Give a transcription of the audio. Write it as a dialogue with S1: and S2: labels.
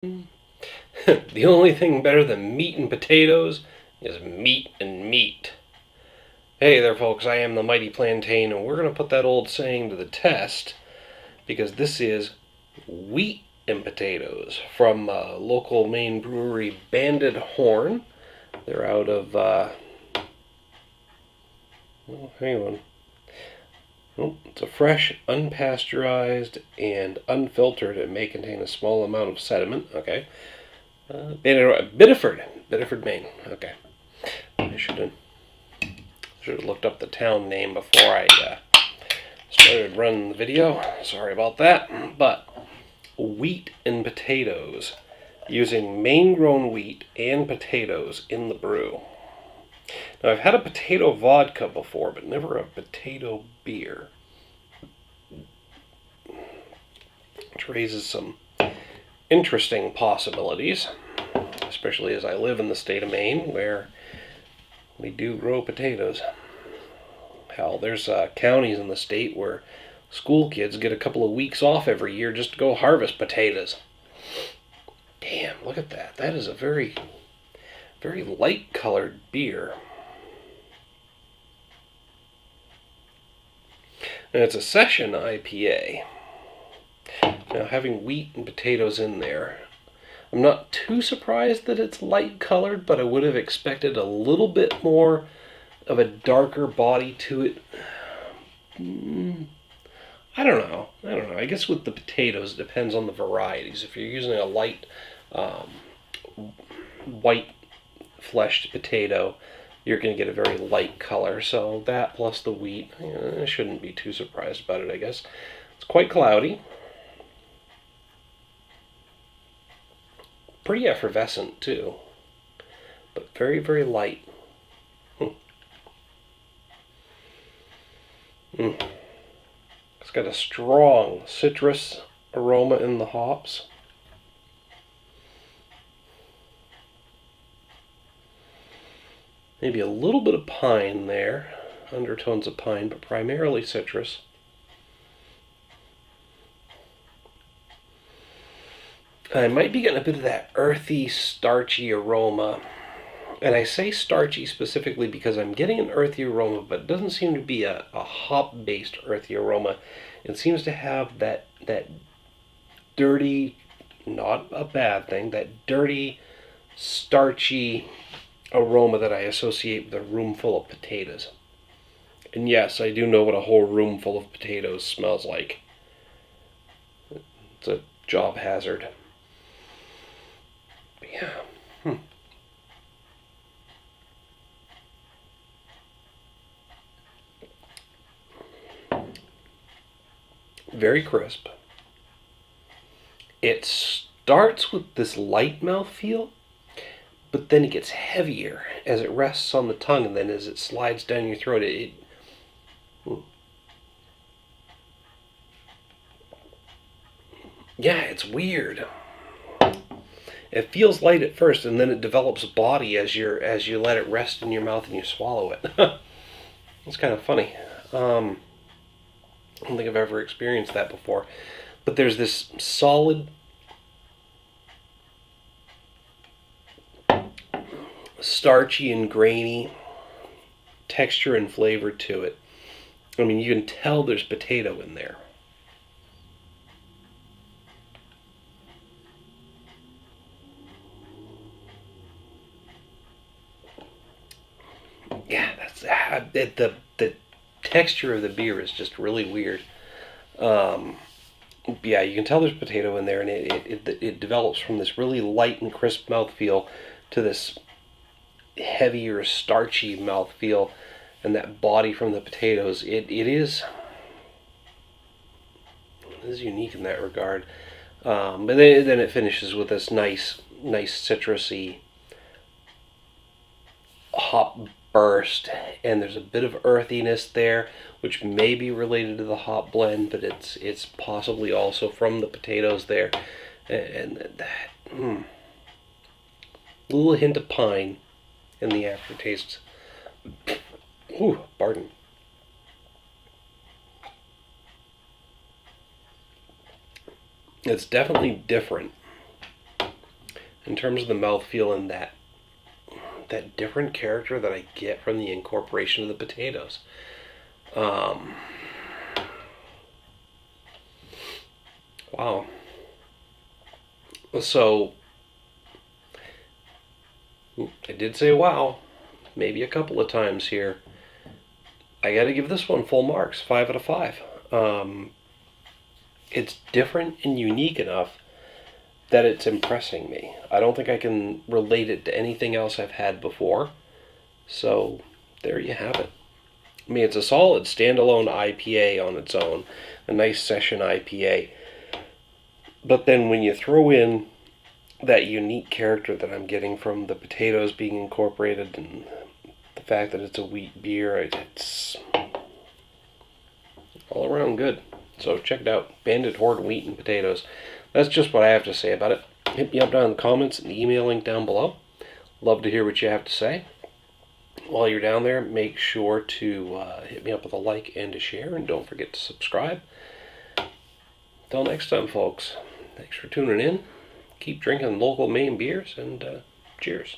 S1: The only thing better than meat and potatoes is meat and meat. Hey there, folks, I am the Mighty Plantain, and we're going to put that old saying to the test because this is wheat and potatoes from local Maine brewery Banded Horn. They're out of, hang on. Oh, it's a fresh, unpasteurized, and unfiltered. It may contain a small amount of sediment. Okay. Biddeford, Maine. Okay. I should have looked up the town name before I started running the video. Sorry about that. But wheat and potatoes, using Maine-grown wheat and potatoes in the brew. Now, I've had a potato vodka before, but never a potato beer, which raises some interesting possibilities, especially as I live in the state of Maine, where we do grow potatoes. Hell, there's counties in the state where school kids get a couple of weeks off every year just to go harvest potatoes. Damn, look at that. That is a very, very light-colored beer. And it's a session IPA. Now, having wheat and potatoes in there, I'm not too surprised that it's light-colored, but I would have expected a little bit more of a darker body to it. I don't know. I guess with the potatoes, it depends on the varieties. If you're using a light, white-fleshed potato, you're going to get a very light color. So that plus the wheat, I shouldn't be too surprised about it, I guess. It's quite cloudy. Pretty effervescent, too. But very, very light. It's got a strong citrus aroma in the hops. Maybe a little bit of pine there, undertones of pine, but primarily citrus. I might be getting a bit of that earthy, starchy aroma. And I say starchy specifically because I'm getting an earthy aroma, but it doesn't seem to be a hop-based earthy aroma. It seems to have that dirty, not a bad thing, that dirty, starchy aroma that I associate with a room full of potatoes. And yes, I do know what a whole room full of potatoes smells like. It's a job hazard. But yeah. Very crisp. It starts with this light mouthfeel, but then it gets heavier as it rests on the tongue, and then as it slides down your throat, yeah, it's weird. It feels light at first, and then it develops body as you let it rest in your mouth and you swallow it. It's kind of funny. I don't think I've ever experienced that before. But there's this solid, starchy and grainy texture and flavor to it. I mean, you can tell there's potato in there. Yeah, that's the texture of the beer is just really weird. Yeah, you can tell there's potato in there, and it develops from this really light and crisp mouthfeel to this heavier, starchy mouthfeel, and that body from the potatoes. It is unique in that regard. But then it finishes with this nice citrusy hop burst, and there's a bit of earthiness there, which may be related to the hop blend, but it's possibly also from the potatoes there, and that little hint of pine in the aftertaste. Ooh, pardon. It's definitely different in terms of the mouthfeel and that different character that I get from the incorporation of the potatoes. Wow. So, I did say wow, maybe a couple of times here. I gotta give this one full marks, 5 out of 5. It's different and unique enough that it's impressing me. I don't think I can relate it to anything else I've had before. So, there you have it. I mean, it's a solid standalone IPA on its own, a nice session IPA. But then when you throw in that unique character that I'm getting from the potatoes being incorporated and the fact that it's a wheat beer, it's all around good. So check it out, Bandit Horde Wheat and Potatoes. That's just what I have to say about it. Hit me up down in the comments and the email link down below. Love to hear what you have to say. While you're down there, make sure to hit me up with a like and a share, and don't forget to subscribe. Until next time, folks, thanks for tuning in. Keep drinking local Maine beers, and cheers.